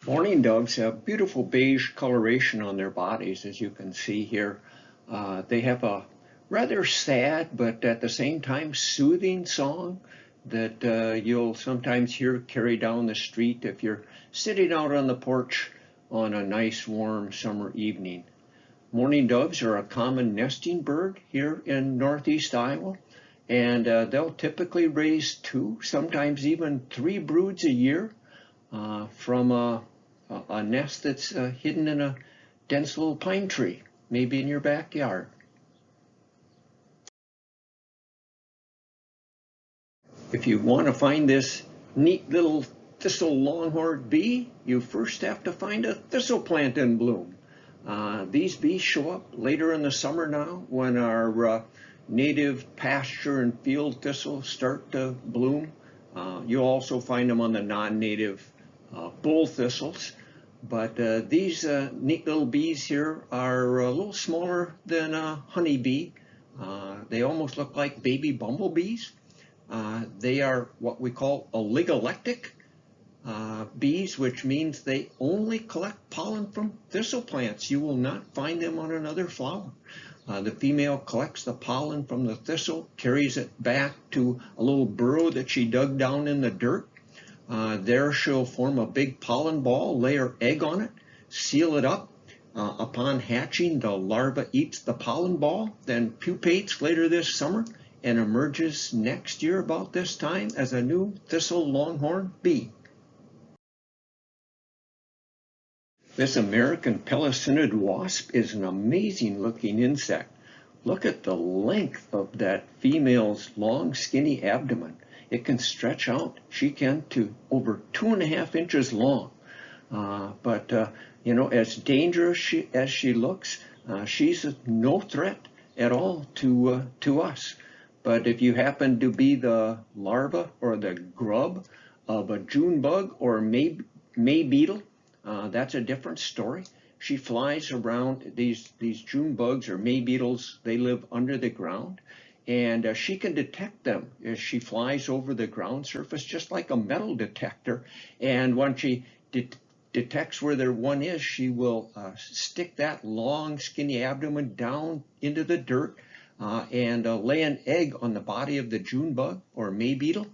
Mourning doves have beautiful beige coloration on their bodies, as you can see here. They have a rather sad, but at the same time soothing song that you'll sometimes hear carried down the street if you're sitting out on the porch on a nice warm summer evening. Mourning doves are a common nesting bird here in northeast Iowa, and they'll typically raise 2, sometimes even 3 broods a year from a nest that's hidden in a dense little pine tree, maybe in your backyard. If you want to find this neat little Thistle Longhorn Bee, you first have to find a thistle plant in bloom. These bees show up later in the summer now when our native pasture and field thistles start to bloom. You'll also find them on the non-native bull thistles. But these neat little bees here are a little smaller than a honeybee. They almost look like baby bumblebees. They are what we call oligolectic bees, which means they only collect pollen from thistle plants. You will not find them on another flower. The female collects the pollen from the thistle, carries it back to a little burrow that she dug down in the dirt. There she'll form a big pollen ball, lay her egg on it, seal it up. Upon hatching, the larva eats the pollen ball, then pupates later this summer and emerges next year about this time as a new Thistle Longhorn Bee. This American pelecinid wasp is an amazing looking insect. Look at the length of that female's long skinny abdomen. It can stretch out, she can, to over 2.5 inches long. But as dangerous as she looks, she's no threat at all to us. But if you happen to be the larva or the grub of a June bug or May beetle, that's a different story. She flies around. These June bugs or May beetles, they live under the ground. And she can detect them as she flies over the ground surface, just like a metal detector. And when she detects where there one is, she will stick that long, skinny abdomen down into the dirt and lay an egg on the body of the June bug or May beetle.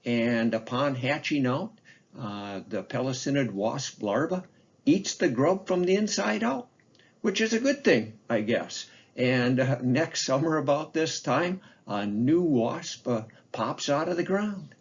And upon hatching out, the pelecinid wasp larva eats the grub from the inside out, which is a good thing, I guess. And next summer about this time, a new wasp pops out of the ground.